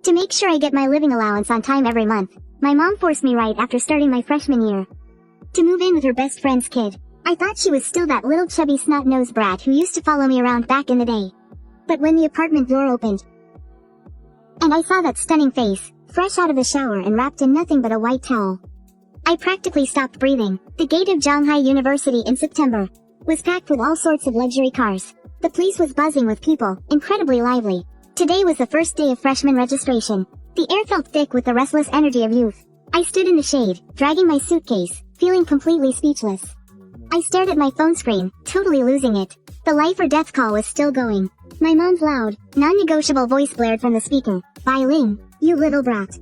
To make sure I get my living allowance on time every month, my mom forced me right after starting my freshman year to move in with her best friend's kid. I thought she was still that little chubby snot-nosed brat who used to follow me around back in the day. But when the apartment door opened, and I saw that stunning face, fresh out of the shower and wrapped in nothing but a white towel, I practically stopped breathing. The gate of Zhanghai University in September was packed with all sorts of luxury cars. The place was buzzing with people, incredibly lively. Today was the first day of freshman registration. The air felt thick with the restless energy of youth. I stood in the shade, dragging my suitcase, feeling completely speechless. I stared at my phone screen, totally losing it. The life or death call was still going. My mom's loud, non-negotiable voice blared from the speaker. "Bai Ling, you little brat.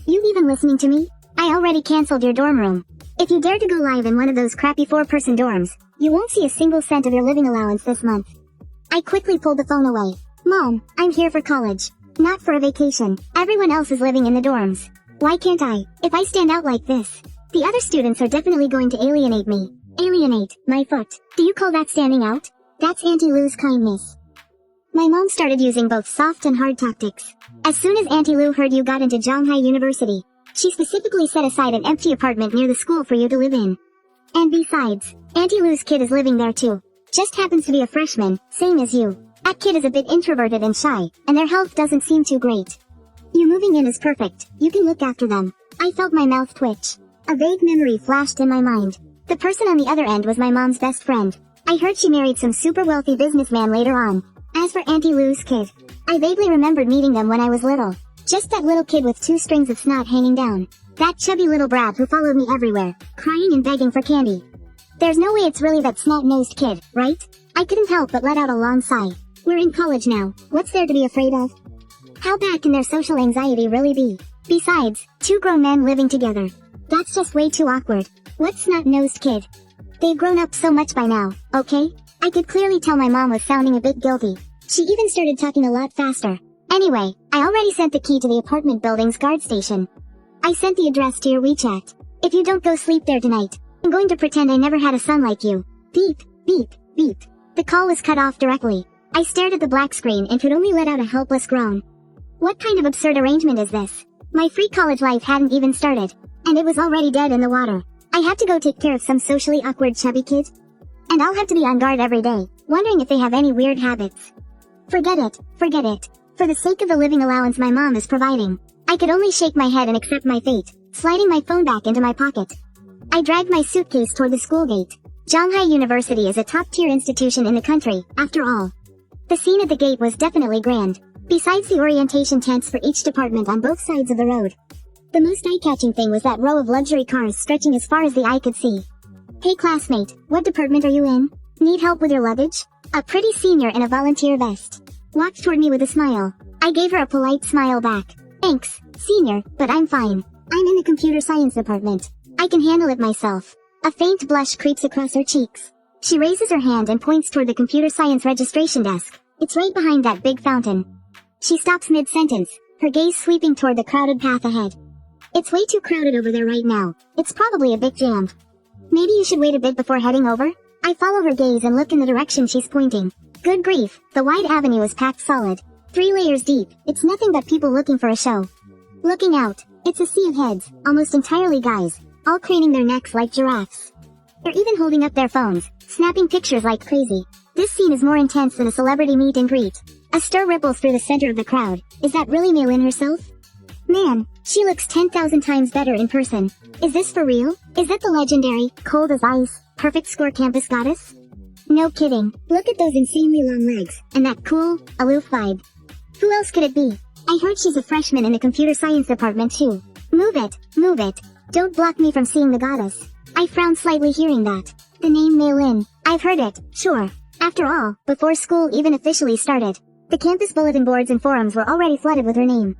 You even listening to me? I already canceled your dorm room. If you dare to go live in one of those crappy 4-person dorms, you won't see a single cent of your living allowance this month." I quickly pulled the phone away. "Mom, I'm here for college, not for a vacation. Everyone else is living in the dorms. Why can't I? If I stand out like this, the other students are definitely going to alienate me." Alienate, my foot. Do you call that standing out? That's Auntie Lou's kindness. My mom started using both soft and hard tactics. As soon as Auntie Lou heard you got into Zhanghai University, she specifically set aside an empty apartment near the school for you to live in. And besides, Auntie Lou's kid is living there too. Just happens to be a freshman, same as you. That kid is a bit introverted and shy, and their health doesn't seem too great. You moving in is perfect. You can look after them. I felt my mouth twitch. A vague memory flashed in my mind. The person on the other end was my mom's best friend. I heard she married some super wealthy businessman later on. As for Auntie Lou's kid, I vaguely remembered meeting them when I was little. Just that little kid with 2 strings of snot hanging down. That chubby little brat who followed me everywhere, crying and begging for candy. There's no way it's really that snot-nosed kid, right? I couldn't help but let out a long sigh. We're in college now. What's there to be afraid of? How bad can their social anxiety really be? Besides, 2 grown men living together. That's just way too awkward. What snot-nosed kid? They've grown up so much by now, okay? I could clearly tell my mom was sounding a bit guilty. She even started talking a lot faster. Anyway, I already sent the key to the apartment building's guard station. I sent the address to your WeChat. If you don't go sleep there tonight, I'm going to pretend I never had a son like you. Beep, beep, beep. The call was cut off directly. I stared at the black screen and could only let out a helpless groan. What kind of absurd arrangement is this? My free college life hadn't even started, and it was already dead in the water. I had to go take care of some socially awkward chubby kid? And I'll have to be on guard every day, wondering if they have any weird habits. Forget it, forget it. For the sake of the living allowance my mom is providing, I could only shake my head and accept my fate, sliding my phone back into my pocket. I dragged my suitcase toward the school gate. Zhanghai University is a top-tier institution in the country, after all. The scene at the gate was definitely grand. Besides the orientation tents for each department on both sides of the road, the most eye-catching thing was that row of luxury cars stretching as far as the eye could see. "Hey classmate, what department are you in? Need help with your luggage?" A pretty senior in a volunteer vest walked toward me with a smile. I gave her a polite smile back. "Thanks, senior, but I'm fine. I'm in the computer science department. I can handle it myself." A faint blush creeps across her cheeks. She raises her hand and points toward the computer science registration desk. It's right behind that big fountain. She stops mid-sentence, her gaze sweeping toward the crowded path ahead. "It's way too crowded over there right now. It's probably a bit jammed. Maybe you should wait a bit before heading over?" I follow her gaze and look in the direction she's pointing. Good grief, the wide avenue is packed solid. 3 layers deep, it's nothing but people looking for a show. Looking out, it's a sea of heads, almost entirely guys, all craning their necks like giraffes. They're even holding up their phones, snapping pictures like crazy. This scene is more intense than a celebrity meet and greet. A stir ripples through the center of the crowd. Is that really Mei Lin herself? Man, she looks 10,000 times better in person. Is this for real? Is that the legendary, cold as ice, perfect score campus goddess? No kidding. Look at those insanely long legs, and that cool, aloof vibe. Who else could it be? I heard she's a freshman in the computer science department too. Move it, move it. Don't block me from seeing the goddess. I frowned slightly hearing that. The name Mei Lin. I've heard it, sure. After all, before school even officially started, the campus bulletin boards and forums were already flooded with her name.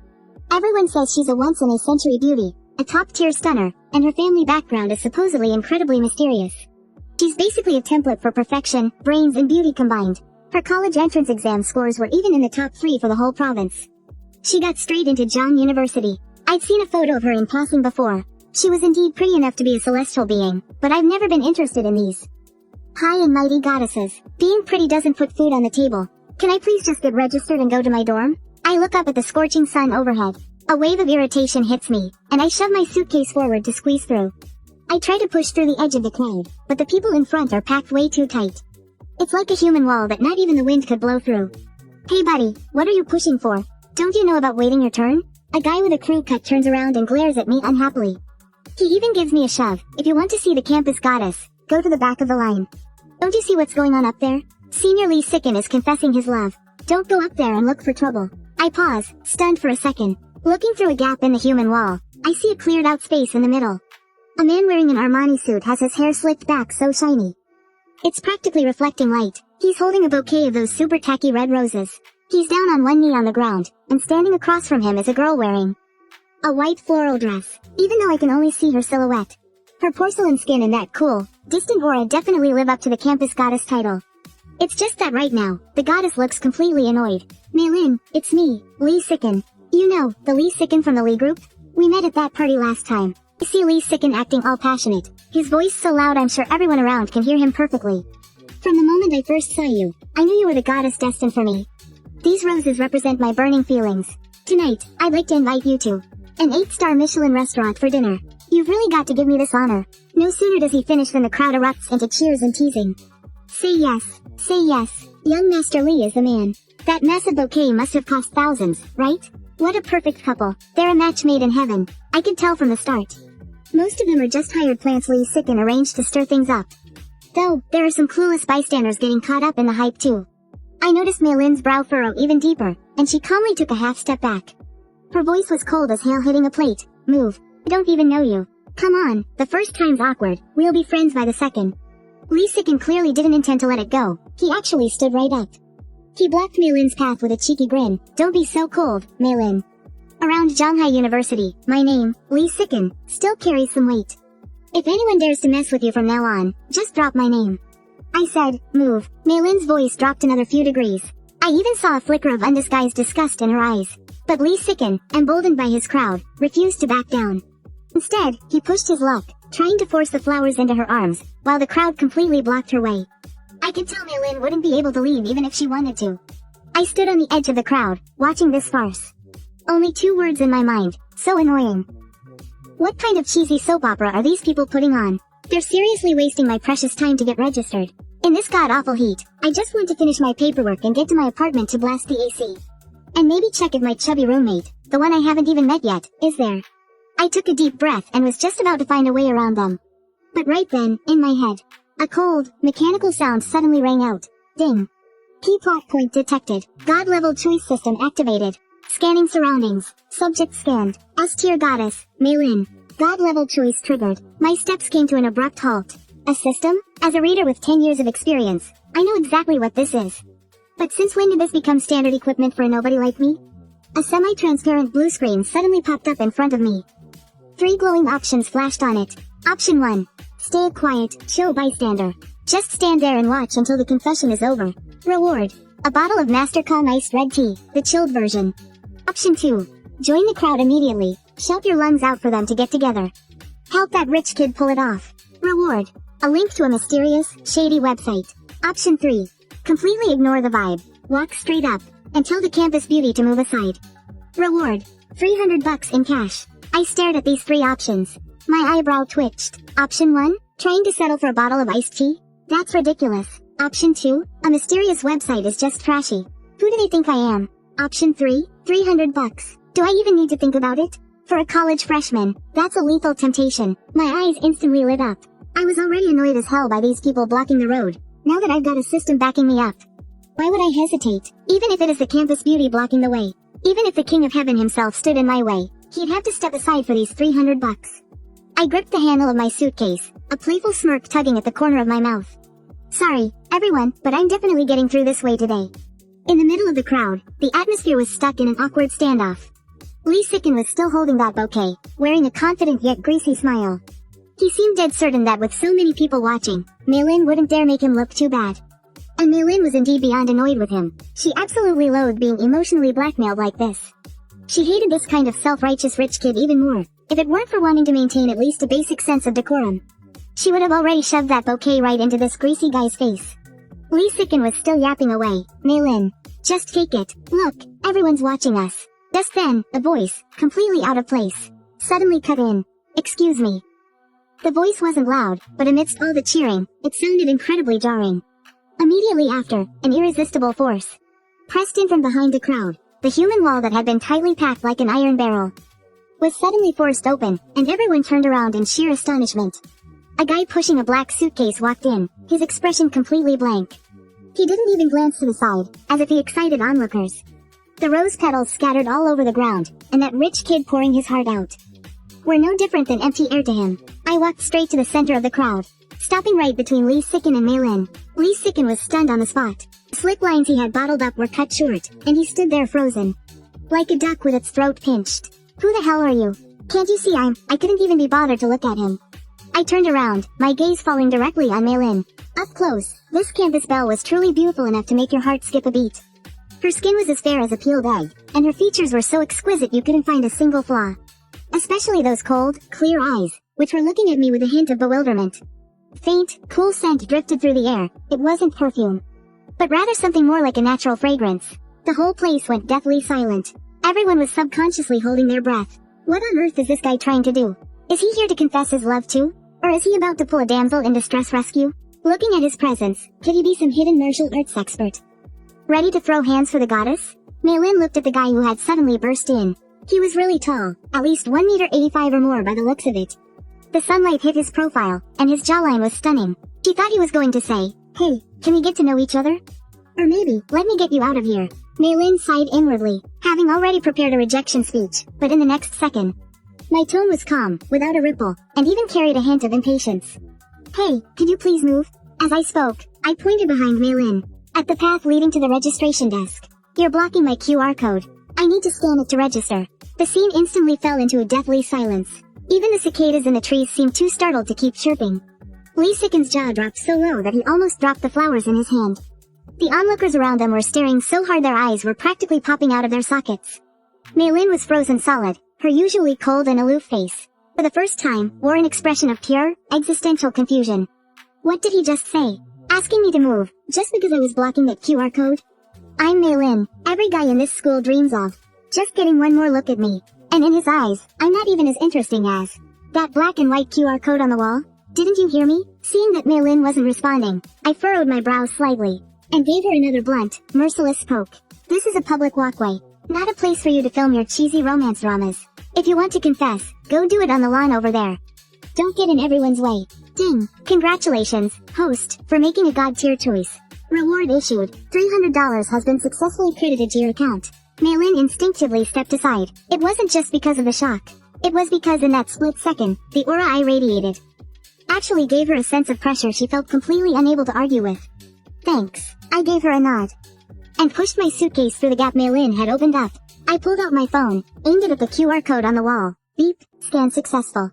Everyone says she's a once-in-a-century beauty, a top-tier stunner, and her family background is supposedly incredibly mysterious. She's basically a template for perfection, brains and beauty combined. Her college entrance exam scores were even in the top 3 for the whole province. She got straight into Zhang University. I'd seen a photo of her in passing before. She was indeed pretty enough to be a celestial being, but I've never been interested in these high and mighty goddesses. Being pretty doesn't put food on the table. Can I please just get registered and go to my dorm? I look up at the scorching sun overhead. A wave of irritation hits me, and I shove my suitcase forward to squeeze through. I try to push through the edge of the crowd, but the people in front are packed way too tight. It's like a human wall that not even the wind could blow through. Hey buddy, what are you pushing for? Don't you know about waiting your turn? A guy with a crew cut turns around and glares at me unhappily. He even gives me a shove. If you want to see the campus goddess, go to the back of the line. Don't you see what's going on up there? Senior Lee Sicken is confessing his love. Don't go up there and look for trouble. I pause, stunned for a second. Looking through a gap in the human wall, I see a cleared out space in the middle. A man wearing an Armani suit has his hair slicked back so shiny. It's practically reflecting light. He's holding a bouquet of those super tacky red roses. He's down on one knee on the ground, and standing across from him is a girl wearing a white floral dress, even though I can only see her silhouette. Her porcelain skin and that cool, distant aura definitely live up to the campus goddess title. It's just that right now, the goddess looks completely annoyed. Maylin, it's me, Lee Sicken. You know, the Lee Sicken from the Lee group? We met at that party last time. I see Lee Sicken acting all passionate. His voice so loud I'm sure everyone around can hear him perfectly. From the moment I first saw you, I knew you were the goddess destined for me. These roses represent my burning feelings. Tonight, I'd like to invite you to an 8-star Michelin restaurant for dinner. You've really got to give me this honor. No sooner does he finish than the crowd erupts into cheers and teasing. Say yes. Say yes. Young Master Lee is the man. That massive bouquet must have cost thousands, right? What a perfect couple. They're a match made in heaven. I could tell from the start. Most of them are just hired plants Lee Sicken arranged to stir things up. Though, there are some clueless bystanders getting caught up in the hype too. I noticed Maylin's brow furrow even deeper, and she calmly took a half step back. Her voice was cold as hail hitting a plate. Move. I don't even know you. Come on, the first time's awkward. We'll be friends by the second. Lee Sicken clearly didn't intend to let it go. He actually stood right up. He blocked Maylin's path with a cheeky grin. Don't be so cold, Maylin. Around Zhanghai University, my name, Lee Sicken, still carries some weight. If anyone dares to mess with you from now on, just drop my name. I said, move. Maylin's voice dropped another few degrees. I even saw a flicker of undisguised disgust in her eyes. But Lee Sicken, emboldened by his crowd, refused to back down. Instead, he pushed his luck, trying to force the flowers into her arms, while the crowd completely blocked her way. I could tell Maylin wouldn't be able to leave even if she wanted to. I stood on the edge of the crowd, watching this farce. Only 2 words in my mind, so annoying. What kind of cheesy soap opera are these people putting on? They're seriously wasting my precious time to get registered. In this god-awful heat, I just want to finish my paperwork and get to my apartment to blast the AC. And maybe check if my chubby roommate, the one I haven't even met yet, is there. I took a deep breath and was just about to find a way around them. But right then, in my head, a cold, mechanical sound suddenly rang out. Ding. Key plot point detected. God-level choice system activated. Scanning surroundings. Subject scanned. S-tier goddess, Maylin. God-level choice triggered. My steps came to an abrupt halt. A system? As a reader with 10 years of experience, I know exactly what this is. But since when did this become standard equipment for a nobody like me? A semi-transparent blue screen suddenly popped up in front of me. 3 glowing options flashed on it. Option 1. Stay quiet, chill bystander. Just stand there and watch until the confession is over. Reward. A bottle of Master Calm iced red tea, the chilled version. Option 2. Join the crowd immediately. Shout your lungs out for them to get together. Help that rich kid pull it off. Reward. A link to a mysterious, shady website. Option 3. Completely ignore the vibe. Walk straight up, and tell the campus beauty to move aside. Reward. $300 in cash. I stared at these 3 options. My eyebrow twitched. Option 1. Trying to settle for a bottle of iced tea? That's ridiculous. Option 2. A mysterious website is just trashy. Who do they think I am? Option 3. $300. Do I even need to think about it? For a college freshman, that's a lethal temptation. My eyes instantly lit up. I was already annoyed as hell by these people blocking the road. Now that I've got a system backing me up, why would I hesitate? Even if it is the campus beauty blocking the way. Even if the king of heaven himself stood in my way, he'd have to step aside for these $300. I gripped the handle of my suitcase, a playful smirk tugging at the corner of my mouth. Sorry, everyone, but I'm definitely getting through this way today. In the middle of the crowd, the atmosphere was stuck in an awkward standoff. Lee Sicken was still holding that bouquet, wearing a confident yet greasy smile. He seemed dead certain that with so many people watching, Maylin wouldn't dare make him look too bad. And Maylin was indeed beyond annoyed with him. She absolutely loathed being emotionally blackmailed like this. She hated this kind of self-righteous rich kid even more. If it weren't for wanting to maintain at least a basic sense of decorum, she would have already shoved that bouquet right into this greasy guy's face. Lee Sicken was still yapping away. Maylin, just fake it. Look, everyone's watching us. Just then, a voice, completely out of place, suddenly cut in. "Excuse me." The voice wasn't loud, but amidst all the cheering, it sounded incredibly jarring. Immediately after, an irresistible force pressed in from behind the crowd. The human wall that had been tightly packed like an iron barrel was suddenly forced open, and everyone turned around in sheer astonishment. A guy pushing a black suitcase walked in, his expression completely blank. He didn't even glance to the side, as if he excited onlookers. The rose petals scattered all over the ground, and that rich kid pouring his heart out were no different than empty air to him. I walked straight to the center of the crowd, stopping right between Lee Sikin and Maylin. Lee Sikin was stunned on the spot. The slip lines he had bottled up were cut short, and he stood there frozen, like a duck with its throat pinched. "Who the hell are you? Can't you see I couldn't even be bothered to look at him." I turned around, my gaze falling directly on Maylin. Up close, this campus belle was truly beautiful enough to make your heart skip a beat. Her skin was as fair as a peeled egg, and her features were so exquisite you couldn't find a single flaw. Especially those cold, clear eyes, which were looking at me with a hint of bewilderment. Faint, cool scent drifted through the air. It wasn't perfume, but rather something more like a natural fragrance. The whole place went deathly silent. Everyone was subconsciously holding their breath. What on earth is this guy trying to do? Is he here to confess his love too? Or is he about to pull a damsel in distress rescue? Looking at his presence, could he be some hidden martial arts expert? Ready to throw hands for the goddess? Maylin looked at the guy who had suddenly burst in. He was really tall, at least 1.85 meters or more by the looks of it. The sunlight hit his profile, and his jawline was stunning. She thought he was going to say, "Hey, can we get to know each other? Or maybe, let me get you out of here." Maylin sighed inwardly, having already prepared a rejection speech, but in the next second, my tone was calm, without a ripple, and even carried a hint of impatience. "Hey, could you please move?" As I spoke, I pointed behind Maylin, at the path leading to the registration desk. "You're blocking my QR code. I need to scan it to register." The scene instantly fell into a deathly silence. Even the cicadas in the trees seemed too startled to keep chirping. Lee Sikin's jaw dropped so low that he almost dropped the flowers in his hand. The onlookers around them were staring so hard their eyes were practically popping out of their sockets. Maylin was frozen solid, her usually cold and aloof face, for the first time, wore an expression of pure, existential confusion. What did he just say? Asking me to move, just because I was blocking that QR code? I'm Maylin, every guy in this school dreams of. Just getting one more look at me. And in his eyes, I'm not even as interesting as that black and white QR code on the wall. Didn't you hear me? Seeing that Maylin wasn't responding, I furrowed my brows slightly, and gave her another blunt, merciless poke. This is a public walkway, not a place for you to film your cheesy romance dramas. If you want to confess, go do it on the lawn over there. Don't get in everyone's way. Ding! Congratulations, host, for making a god-tier choice. Reward issued. $300 has been successfully credited to your account. Maylin instinctively stepped aside. It wasn't just because of the shock. It was because in that split second, the aura I radiated actually gave her a sense of pressure she felt completely unable to argue with. Thanks. I gave her a nod, and pushed my suitcase through the gap Maylin had opened up. I pulled out my phone, aimed it at the QR code on the wall. Beep, scan successful.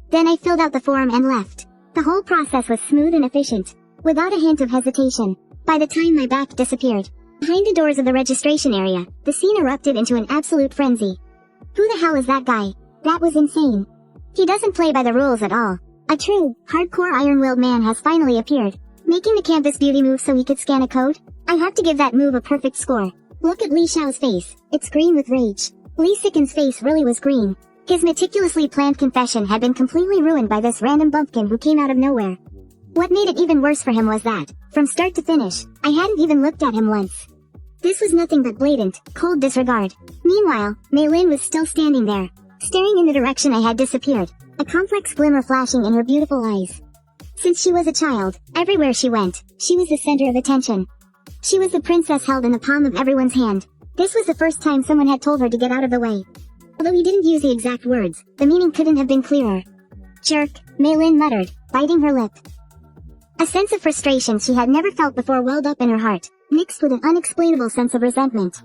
Then I filled out the form and left. The whole process was smooth and efficient, without a hint of hesitation. By the time my back disappeared behind the doors of the registration area, the scene erupted into an absolute frenzy. Who the hell is that guy? That was insane. He doesn't play by the rules at all. A true, hardcore iron-willed man has finally appeared, making the campus beauty move so he could scan a code. I have to give that move a perfect score. Look at Li Xiao's face. It's green with rage. Lee Sikin's face really was green. His meticulously planned confession had been completely ruined by this random bumpkin who came out of nowhere. What made it even worse for him was that, from start to finish, I hadn't even looked at him once. This was nothing but blatant, cold disregard. Meanwhile, Maylin was still standing there, staring in the direction I had disappeared, a complex glimmer flashing in her beautiful eyes. Since she was a child, everywhere she went, she was the center of attention. She was the princess held in the palm of everyone's hand. This was the first time someone had told her to get out of the way. Although he didn't use the exact words, the meaning couldn't have been clearer. Jerk, Maylin muttered, biting her lip. A sense of frustration she had never felt before welled up in her heart, mixed with an unexplainable sense of resentment.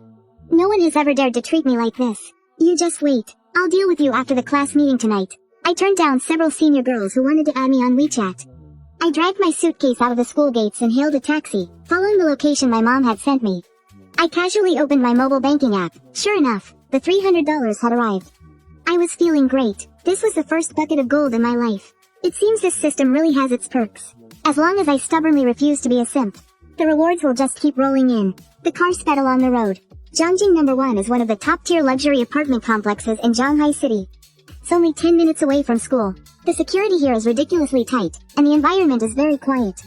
No one has ever dared to treat me like this. You just wait. I'll deal with you after the class meeting tonight. I turned down several senior girls who wanted to add me on WeChat. I dragged my suitcase out of the school gates and hailed a taxi, following the location my mom had sent me. I casually opened my mobile banking app. Sure enough, the $300 had arrived. I was feeling great. This was the first bucket of gold in my life. It seems this system really has its perks. As long as I stubbornly refuse to be a simp, the rewards will just keep rolling in. The car sped along the road, Zhongjing number 1 is one of the top-tier luxury apartment complexes in Shanghai City. It's only 10 minutes away from school. The security here is ridiculously tight, and the environment is very quiet.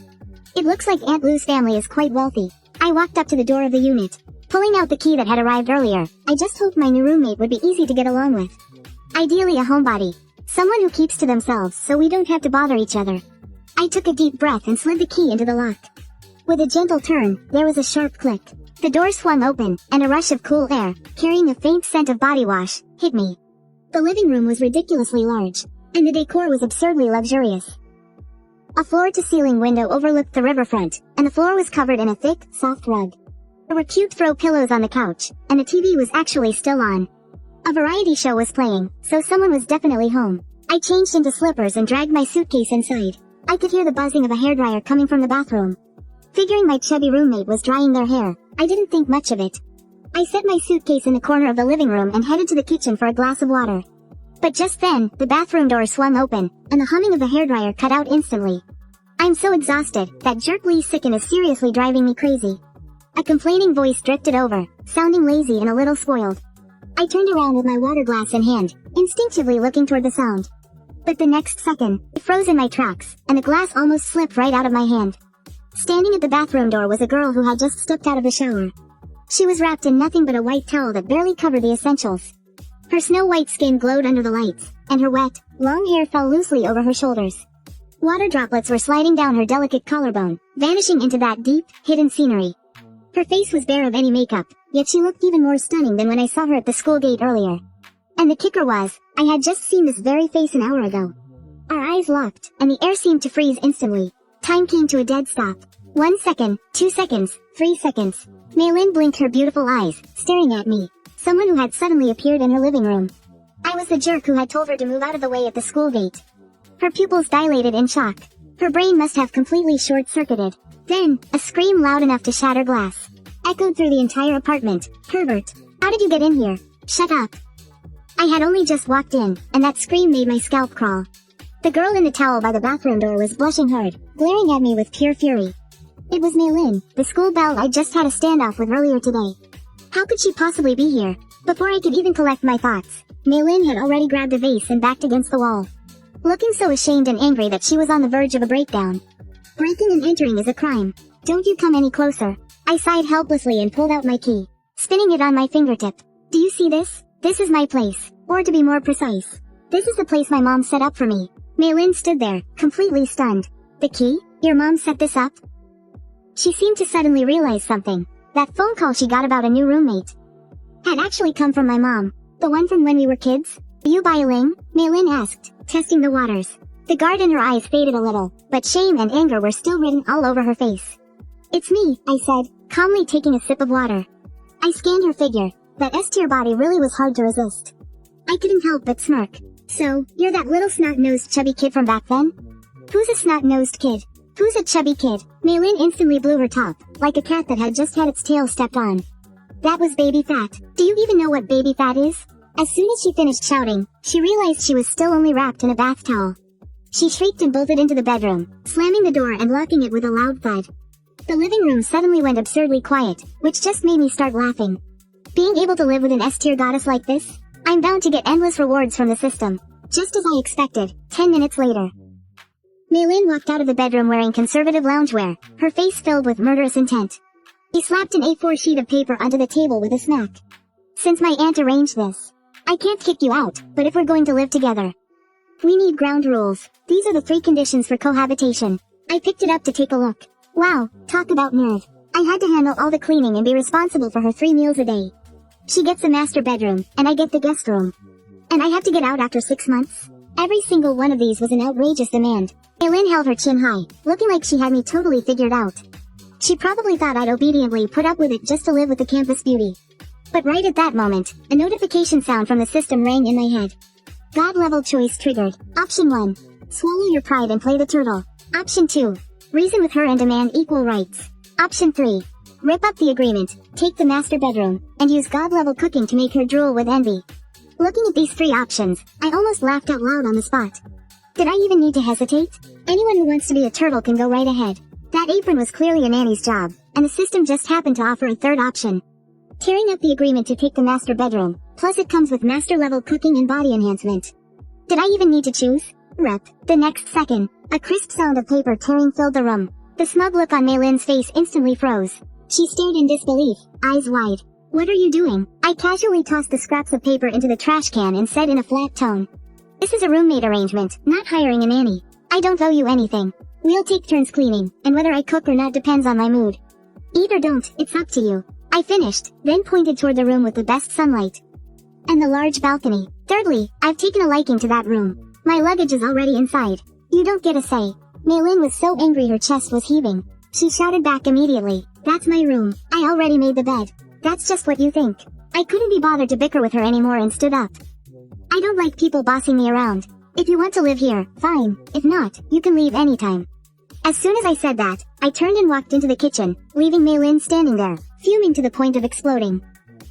It looks like Aunt Lou's family is quite wealthy. I walked up to the door of the unit, pulling out the key that had arrived earlier. I just hoped my new roommate would be easy to get along with. Ideally a homebody. Someone who keeps to themselves so we don't have to bother each other. I took a deep breath and slid the key into the lock. With a gentle turn, there was a sharp click. The door swung open, and a rush of cool air, carrying a faint scent of body wash, hit me. The living room was ridiculously large, and the decor was absurdly luxurious. A floor-to-ceiling window overlooked the riverfront, and the floor was covered in a thick, soft rug. There were cute throw pillows on the couch, and the TV was actually still on. A variety show was playing, so someone was definitely home. I changed into slippers and dragged my suitcase inside. I could hear the buzzing of a hairdryer coming from the bathroom. Figuring my chubby roommate was drying their hair, I didn't think much of it. I set my suitcase in the corner of the living room and headed to the kitchen for a glass of water. But just then, the bathroom door swung open, and the humming of the hairdryer cut out instantly. I'm so exhausted, that jerk Lee Sicken is seriously driving me crazy. A complaining voice drifted over, sounding lazy and a little spoiled. I turned around with my water glass in hand, instinctively looking toward the sound. But the next second, it froze in my tracks, and the glass almost slipped right out of my hand. Standing at the bathroom door was a girl who had just stepped out of the shower. She was wrapped in nothing but a white towel that barely covered the essentials. Her snow-white skin glowed under the lights, and her wet, long hair fell loosely over her shoulders. Water droplets were sliding down her delicate collarbone, vanishing into that deep, hidden scenery. Her face was bare of any makeup, yet she looked even more stunning than when I saw her at the school gate earlier. And the kicker was, I had just seen this very face an hour ago. Our eyes locked, and the air seemed to freeze instantly. Time came to a dead stop. 1 second, 2 seconds, 3 seconds. Maylin blinked her beautiful eyes, staring at me. Someone who had suddenly appeared in her living room. I was the jerk who had told her to move out of the way at the school gate. Her pupils dilated in shock. Her brain must have completely short-circuited. Then, a scream loud enough to shatter glass echoed through the entire apartment. Pervert! How did you get in here? Shut up! I had only just walked in, and that scream made my scalp crawl. The girl in the towel by the bathroom door was blushing hard, glaring at me with pure fury. It was Maylin, the school belle I'd just had a standoff with earlier today. How could she possibly be here? Before I could even collect my thoughts, Maylin had already grabbed a vase and backed against the wall, looking so ashamed and angry that she was on the verge of a breakdown. Breaking and entering is a crime. Don't you come any closer. I sighed helplessly and pulled out my key, spinning it on my fingertip. Do you see this? This is my place. Or to be more precise, this is the place my mom set up for me. Maylin stood there, completely stunned. The key? Your mom set this up? She seemed to suddenly realize something. That phone call she got about a new roommate had actually come from my mom. The one from when we were kids? Are you Ling? Maylin asked, testing the waters. The guard in her eyes faded a little, but shame and anger were still written all over her face. It's me, I said, calmly taking a sip of water. I scanned her figure. That S-tier body really was hard to resist. I couldn't help but smirk. So, you're that little snot-nosed chubby kid from back then? Who's a snot-nosed kid? Who's a chubby kid? Maylin instantly blew her top, like a cat that had just had its tail stepped on. That was baby fat. Do you even know what baby fat is? As soon as she finished shouting, she realized she was still only wrapped in a bath towel. She shrieked and bolted into the bedroom, slamming the door and locking it with a loud thud. The living room suddenly went absurdly quiet, which just made me start laughing. Being able to live with an S-tier goddess like this? I'm bound to get endless rewards from the system. Just as I expected, 10 minutes later. Maylin walked out of the bedroom wearing conservative loungewear, her face filled with murderous intent. He slapped an A4 sheet of paper onto the table with a smack. Since my aunt arranged this, I can't kick you out, but if we're going to live together, we need ground rules. These are the 3 conditions for cohabitation. I picked it up to take a look. Wow, talk about nerve. I had to handle all the cleaning and be responsible for her 3 meals a day. She gets the master bedroom, and I get the guest room. And I have to get out after 6 months? Every single one of these was an outrageous demand. Maylin held her chin high, looking like she had me totally figured out. She probably thought I'd obediently put up with it just to live with the campus beauty. But right at that moment, a notification sound from the system rang in my head. God level choice triggered. Option 1. Swallow your pride and play the turtle. Option 2. Reason with her and demand equal rights. Option 3. Rip up the agreement, take the master bedroom, and use God-level cooking to make her drool with envy. Looking at these 3 options, I almost laughed out loud on the spot. Did I even need to hesitate? Anyone who wants to be a turtle can go right ahead. That apron was clearly a nanny's job, and the system just happened to offer a 3rd option. tearing up the agreement to take the master bedroom, plus it comes with master-level cooking and body enhancement. Did I even need to choose? Rep. The next second, a crisp sound of paper tearing filled the room. The smug look on Mei Lin's face instantly froze. She stared in disbelief, eyes wide. What are you doing? I casually tossed the scraps of paper into the trash can and said in a flat tone. This is a roommate arrangement, not hiring a nanny. I don't owe you anything. We'll take turns cleaning, and whether I cook or not depends on my mood. Eat or don't, it's up to you. I finished, then pointed toward the room with the best sunlight. And the large balcony. Thirdly, I've taken a liking to that room. My luggage is already inside. You don't get a say. Mei Lin was so angry her chest was heaving. She shouted back immediately, that's my room. I already made the bed. That's just what you think. I couldn't be bothered to bicker with her anymore and stood up. I don't like people bossing me around. If you want to live here, fine. If not, you can leave anytime. As soon as I said that, I turned and walked into the kitchen, leaving Mei Lin standing there, fuming to the point of exploding.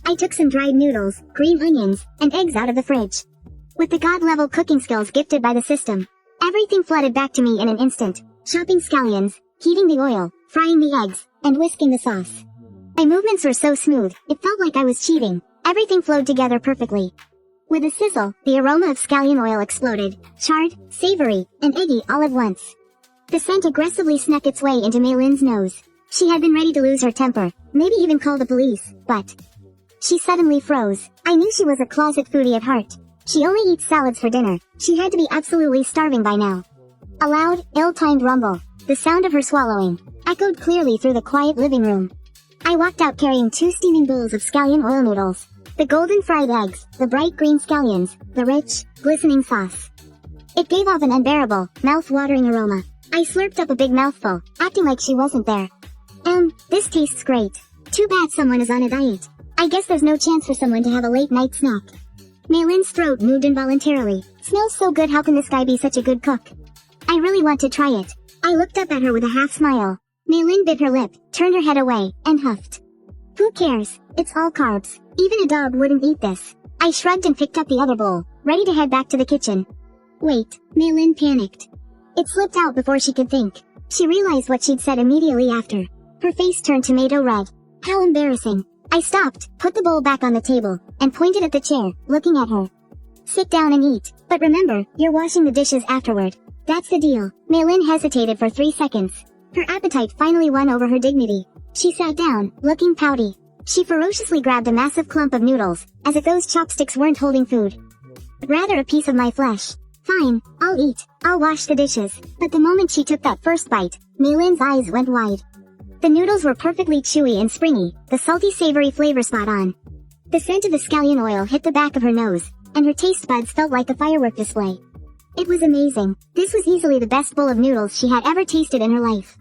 I took some dried noodles, green onions, and eggs out of the fridge. With the god-level cooking skills gifted by the system, everything flooded back to me in an instant. Chopping scallions, heating the oil, frying the eggs, and whisking the sauce. My movements were so smooth, it felt like I was cheating. Everything flowed together perfectly. With a sizzle, the aroma of scallion oil exploded, charred, savory, and eggy all at once. The scent aggressively snuck its way into Mei Lin's nose. She had been ready to lose her temper, maybe even call the police, but she suddenly froze. I knew she was a closet foodie at heart. She only eats salads for dinner. She had to be absolutely starving by now. A loud, ill-timed rumble, the sound of her swallowing, echoed clearly through the quiet living room. I walked out carrying 2 steaming bowls of scallion oil noodles, the golden fried eggs, the bright green scallions, the rich, glistening sauce. It gave off an unbearable, mouth-watering aroma. I slurped up a big mouthful, acting like she wasn't there. This tastes great. Too bad someone is on a diet. I guess there's no chance for someone to have a late-night snack. Mei Lin's throat moved involuntarily. Smells so good, how can this guy be such a good cook? I really want to try it. I looked up at her with a half smile. Mei Lin bit her lip, turned her head away, and huffed. Who cares? It's all carbs. Even a dog wouldn't eat this. I shrugged and picked up the other bowl, ready to head back to the kitchen. Wait, Mei Lin panicked. It slipped out before she could think. She realized what she'd said immediately after. Her face turned tomato red. How embarrassing. I stopped, put the bowl back on the table, and pointed at the chair, looking at her. Sit down and eat, but remember, you're washing the dishes afterward. That's the deal. Mei Lin hesitated for 3 seconds. Her appetite finally won over her dignity. She sat down, looking pouty. She ferociously grabbed a massive clump of noodles, as if those chopsticks weren't holding food. Rather a piece of my flesh. Fine, I'll eat. I'll wash the dishes. But the moment she took that first bite, Mei Lin's eyes went wide. The noodles were perfectly chewy and springy, the salty savory flavor spot on. The scent of the scallion oil hit the back of her nose, and her taste buds felt like a firework display. It was amazing. This was easily the best bowl of noodles she had ever tasted in her life.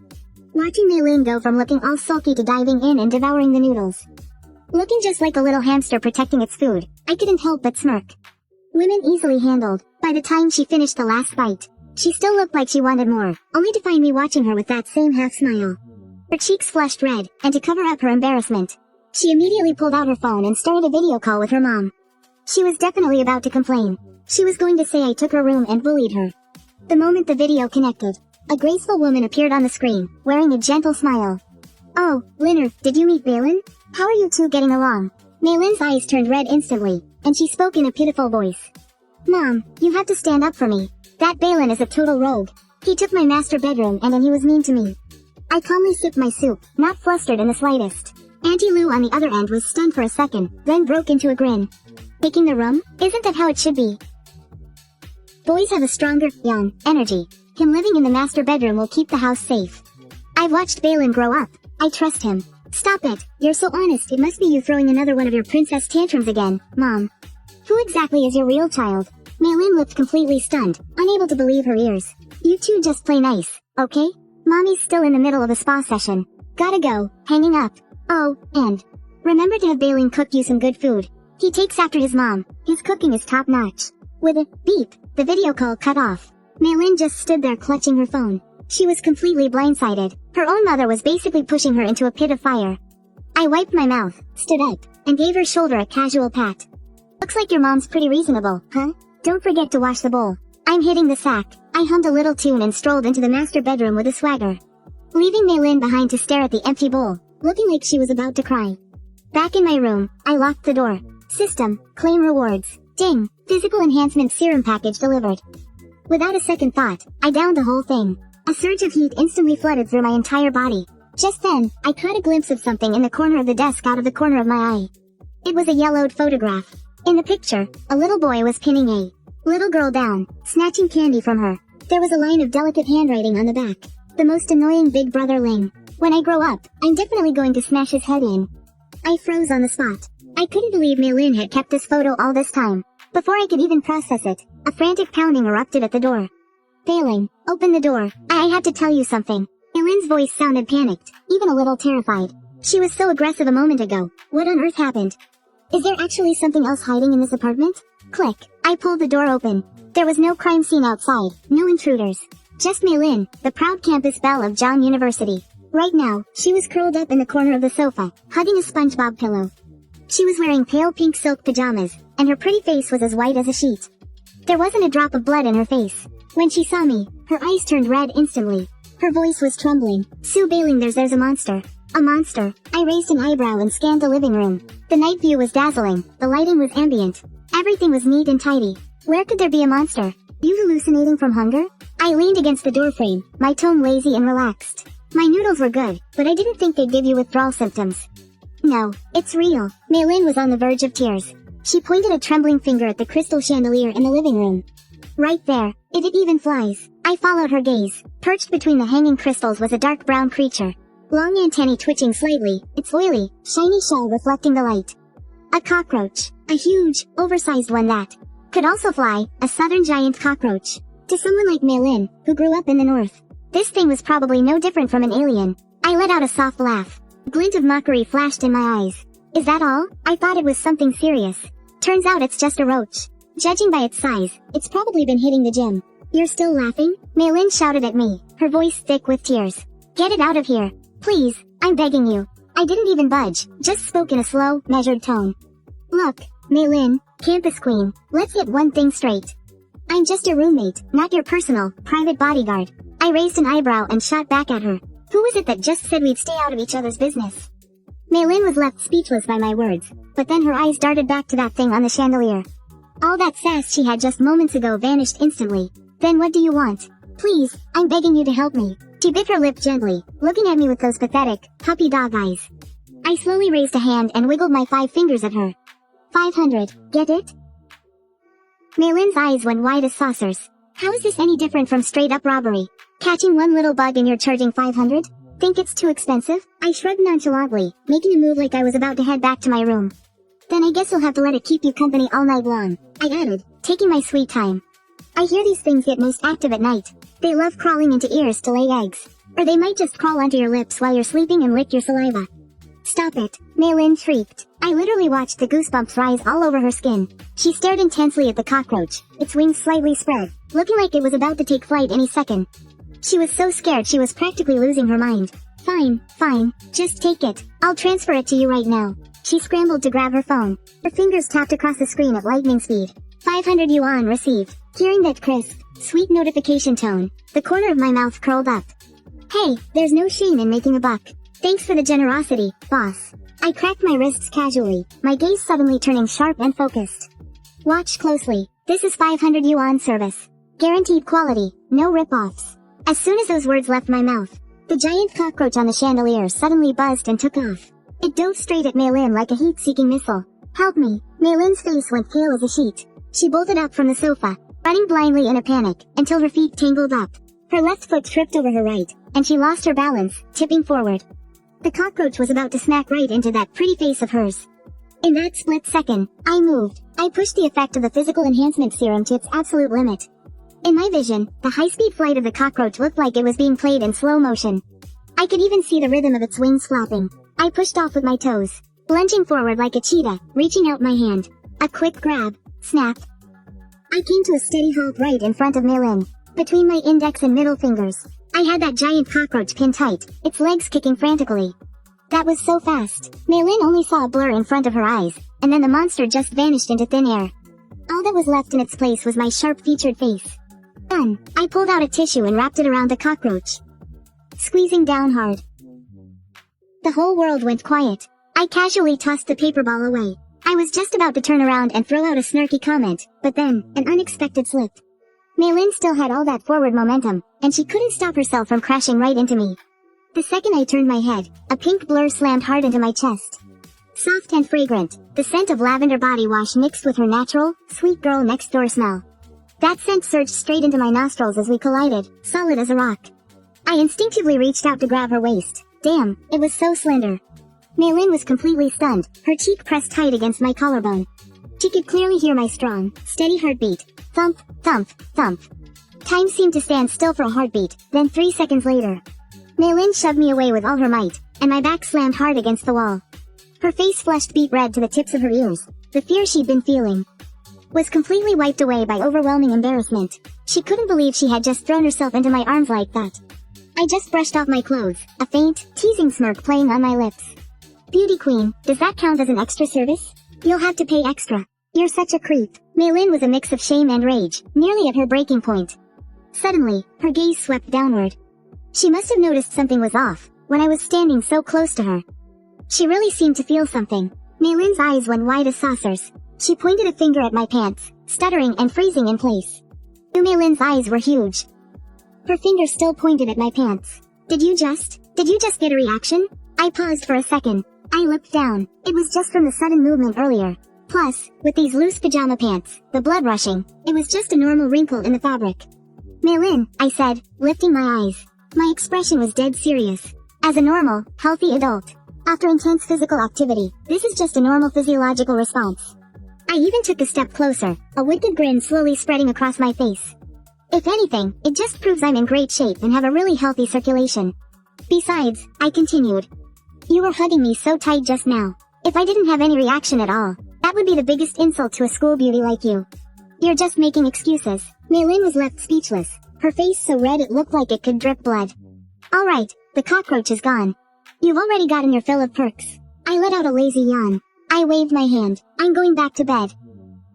Watching Mei Lin go from looking all sulky to diving in and devouring the noodles. Looking just like a little hamster protecting its food, I couldn't help but smirk. Women easily handled. By the time she finished the last bite, she still looked like she wanted more, only to find me watching her with that same half smile. Her cheeks flushed red, and to cover up her embarrassment, she immediately pulled out her phone and started a video call with her mom. She was definitely about to complain. She was going to say I took her room and bullied her. The moment the video connected, a graceful woman appeared on the screen, wearing a gentle smile. Oh, Linner, did you meet Balin? How are you two getting along? Mei Lin's eyes turned red instantly, and she spoke in a pitiful voice. Mom, you have to stand up for me. That Balin is a total rogue. He took my master bedroom and then he was mean to me. I calmly sipped my soup, not flustered in the slightest. Auntie Lou on the other end was stunned for a second, then broke into a grin. Taking the room? Isn't that how it should be? Boys have a stronger, young, energy. Him living in the master bedroom will keep the house safe. I've watched Balin grow up. I trust him. Stop it. You're so honest, it must be you throwing another one of your princess tantrums again, Mom. Who exactly is your real child? Mei Lin looked completely stunned, unable to believe her ears. You two just play nice, okay? Mommy's still in the middle of a spa session. Gotta go, hanging up. Oh, and remember to have Balin cook you some good food. He takes after his mom. His cooking is top-notch. With a beep, the video call cut off. Mei Lin just stood there clutching her phone. She was completely blindsided. Her own mother was basically pushing her into a pit of fire. I wiped my mouth, stood up, and gave her shoulder a casual pat. Looks like your mom's pretty reasonable, huh? Don't forget to wash the bowl. I'm hitting the sack. I hummed a little tune and strolled into the master bedroom with a swagger. Leaving Mei Lin behind to stare at the empty bowl, looking like she was about to cry. Back in my room, I locked the door. System, claim rewards. Ding, physical enhancement serum package delivered. Without a second thought, I downed the whole thing. A surge of heat instantly flooded through my entire body. Just then, I caught a glimpse of something in the corner of the desk out of the corner of my eye. It was a yellowed photograph. In the picture, a little boy was pinning a little girl down, snatching candy from her. There was a line of delicate handwriting on the back. The most annoying big brother Ling. When I grow up, I'm definitely going to smash his head in. I froze on the spot. I couldn't believe Mei Lin had kept this photo all this time. Before I could even process it, a frantic pounding erupted at the door. Failing, open the door. I have to tell you something. Mei Lin's voice sounded panicked, even a little terrified. She was so aggressive a moment ago. What on earth happened? Is there actually something else hiding in this apartment? Click. I pulled the door open. There was no crime scene outside, no intruders. Just Mei Lin, the proud campus belle of John University. Right now, she was curled up in the corner of the sofa, hugging a SpongeBob pillow. She was wearing pale pink silk pajamas, and her pretty face was as white as a sheet. There wasn't a drop of blood in her face. When she saw me, her eyes turned red instantly. Her voice was trembling. Sue Bailing, there's a monster. A monster. I raised an eyebrow and scanned the living room. The night view was dazzling. The lighting was ambient. Everything was neat and tidy. Where could there be a monster? You hallucinating from hunger? I leaned against the doorframe, my tone lazy and relaxed. My noodles were good, but I didn't think they'd give you withdrawal symptoms. No, it's real. Mei Lin was on the verge of tears. She pointed a trembling finger at the crystal chandelier in the living room. Right there, it even flies. I followed her gaze. Perched between the hanging crystals was a dark brown creature. Long antennae twitching slightly, its oily, shiny shell reflecting the light. A cockroach. A huge, oversized one that could also fly, a southern giant cockroach. To someone like Mei Lin, who grew up in the north, this thing was probably no different from an alien. I let out a soft laugh. A glint of mockery flashed in my eyes. Is that all? I thought it was something serious. Turns out it's just a roach. Judging by its size, it's probably been hitting the gym. You're still laughing? Mei Lin shouted at me, her voice thick with tears. Get it out of here. Please, I'm begging you. I didn't even budge, just spoke in a slow, measured tone. Look, Mei Lin, campus queen, let's get one thing straight. I'm just your roommate, not your personal, private bodyguard. I raised an eyebrow and shot back at her. Who was it that just said we'd stay out of each other's business? Mei Lin was left speechless by my words, but then her eyes darted back to that thing on the chandelier. All that sass she had just moments ago vanished instantly. Then what do you want? Please, I'm begging you to help me. She bit her lip gently, looking at me with those pathetic, puppy dog eyes. I slowly raised a hand and wiggled my 5 fingers at her. 500, get it? Mei Lin's eyes went wide as saucers. How is this any different from straight-up robbery? Catching one little bug and you're charging 500? Think it's too expensive? I shrugged nonchalantly, making a move like I was about to head back to my room. Then I guess you'll have to let it keep you company all night long, I added, taking my sweet time. I hear these things get most active at night. They love crawling into ears to lay eggs. Or they might just crawl onto your lips while you're sleeping and lick your saliva. Stop it, Mei Lin shrieked. I literally watched the goosebumps rise all over her skin. She stared intensely at the cockroach, its wings slightly spread, looking like it was about to take flight any second. She was so scared she was practically losing her mind. Fine, just take it. I'll transfer it to you right now. She scrambled to grab her phone. Her fingers tapped across the screen at lightning speed. 500 yuan received. Hearing that crisp, sweet notification tone, the corner of my mouth curled up. Hey, there's no shame in making a buck. Thanks for the generosity, boss. I cracked my wrists casually, my gaze suddenly turning sharp and focused. Watch closely. This is 500 yuan service. Guaranteed quality, no rip-offs. As soon as those words left my mouth, the giant cockroach on the chandelier suddenly buzzed and took off. It dove straight at Mei Lin like a heat-seeking missile. Help me. Mei Lin's face went pale as a sheet. She bolted up from the sofa, running blindly in a panic, until her feet tangled up. Her left foot tripped over her right, and she lost her balance, tipping forward. The cockroach was about to smack right into that pretty face of hers. In that split second, I moved. I pushed the effect of the physical enhancement serum to its absolute limit. In my vision, the high-speed flight of the cockroach looked like it was being played in slow motion. I could even see the rhythm of its wings flapping. I pushed off with my toes, lunging forward like a cheetah, reaching out my hand. A quick grab. Snap. I came to a steady halt right in front of Mei Lin, between my index and middle fingers. I had that giant cockroach pinned tight, its legs kicking frantically. That was so fast. Mei Lin only saw a blur in front of her eyes, and then the monster just vanished into thin air. All that was left in its place was my sharp-featured face. Done. I pulled out a tissue and wrapped it around the cockroach, squeezing down hard. The whole world went quiet. I casually tossed the paper ball away. I was just about to turn around and throw out a snarky comment, but then, an unexpected slip. Maylin still had all that forward momentum, and she couldn't stop herself from crashing right into me. The second I turned my head, a pink blur slammed hard into my chest. Soft and fragrant, the scent of lavender body wash mixed with her natural, sweet girl next door smell. That scent surged straight into my nostrils as we collided, solid as a rock. I instinctively reached out to grab her waist. Damn, it was so slender. Maylin was completely stunned, her cheek pressed tight against my collarbone. She could clearly hear my strong, steady heartbeat. Thump, thump, thump. Time seemed to stand still for a heartbeat, then 3 seconds later. Maylin shoved me away with all her might, and my back slammed hard against the wall. Her face flushed beet red to the tips of her ears. The fear she'd been feeling was completely wiped away by overwhelming embarrassment. She couldn't believe she had just thrown herself into my arms like that. I just brushed off my clothes, a faint, teasing smirk playing on my lips. Beauty queen, does that count as an extra service? You'll have to pay extra. You're such a creep. Maylin was a mix of shame and rage, nearly at her breaking point. Suddenly, her gaze swept downward. She must have noticed something was off, when I was standing so close to her. She really seemed to feel something. Maylin's eyes went wide as saucers. She pointed a finger at my pants, stuttering and freezing in place. Maylin's eyes were huge. Her finger still pointed at my pants. Did you just get a reaction? I paused for a second. I looked down. It was just from the sudden movement earlier. Plus, with these loose pajama pants, the blood rushing, it was just a normal wrinkle in the fabric. Maylin, I said, lifting my eyes. My expression was dead serious. As a normal, healthy adult, after intense physical activity, this is just a normal physiological response. I even took a step closer, a wicked grin slowly spreading across my face. If anything, it just proves I'm in great shape and have a really healthy circulation. Besides, I continued. You were hugging me so tight just now. If I didn't have any reaction at all, that would be the biggest insult to a school beauty like you. You're just making excuses. Maylin was left speechless, her face so red it looked like it could drip blood. Alright, the cockroach is gone. You've already gotten your fill of perks. I let out a lazy yawn. I waved my hand. I'm going back to bed.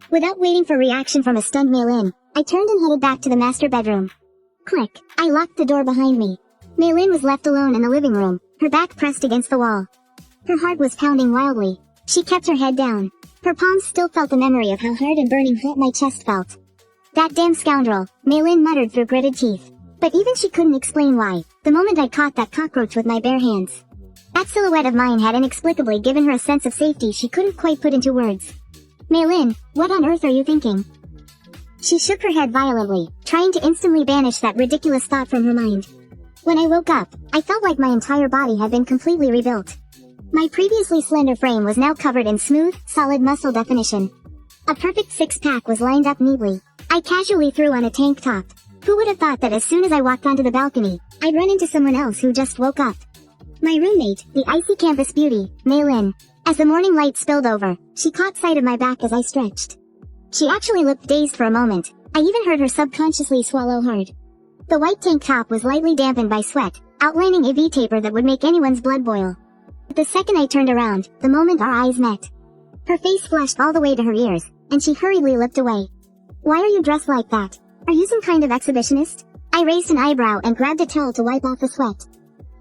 Without waiting for reaction from a stunned Maylin, I turned and headed back to the master bedroom. Click. I locked the door behind me. Maylin was left alone in the living room, her back pressed against the wall. Her heart was pounding wildly. She kept her head down. Her palms still felt the memory of how hard and burning hot my chest felt. That damn scoundrel, Maylin muttered through gritted teeth. But even she couldn't explain why, the moment I caught that cockroach with my bare hands. That silhouette of mine had inexplicably given her a sense of safety she couldn't quite put into words. Maylin, what on earth are you thinking? She shook her head violently, trying to instantly banish that ridiculous thought from her mind. When I woke up, I felt like my entire body had been completely rebuilt. My previously slender frame was now covered in smooth, solid muscle definition. A perfect six-pack was lined up neatly. I casually threw on a tank top. Who would have thought that as soon as I walked onto the balcony, I'd run into someone else who just woke up? My roommate, the icy campus beauty, Maylin. As the morning light spilled over, she caught sight of my back as I stretched. She actually looked dazed for a moment. I even heard her subconsciously swallow hard. The white tank top was lightly dampened by sweat, outlining a V-taper that would make anyone's blood boil. The second I turned around, the moment our eyes met, her face flushed all the way to her ears, and she hurriedly looked away. Why are you dressed like that? Are you some kind of exhibitionist? I raised an eyebrow and grabbed a towel to wipe off the sweat.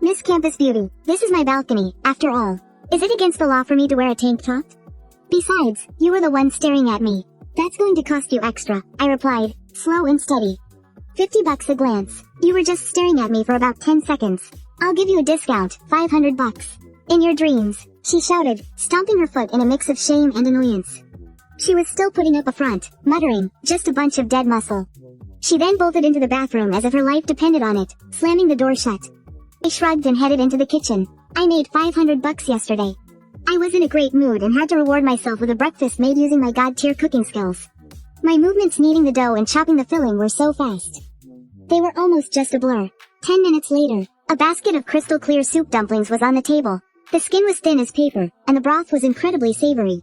Miss Campus Beauty, this is my balcony, after all. Is it against the law for me to wear a tank top? Besides, you were the one staring at me. That's going to cost you extra, I replied, slow and steady. $50 a glance. You were just staring at me for about 10 seconds. I'll give you a discount, $500. In your dreams, she shouted, stomping her foot in a mix of shame and annoyance. She was still putting up a front, muttering, just a bunch of dead muscle. She then bolted into the bathroom as if her life depended on it, slamming the door shut. I shrugged and headed into the kitchen. I made $500 yesterday. I was in a great mood and had to reward myself with a breakfast made using my god-tier cooking skills. My movements kneading the dough and chopping the filling were so fast. They were almost just a blur. 10 minutes later, a basket of crystal clear soup dumplings was on the table. The skin was thin as paper, and the broth was incredibly savory.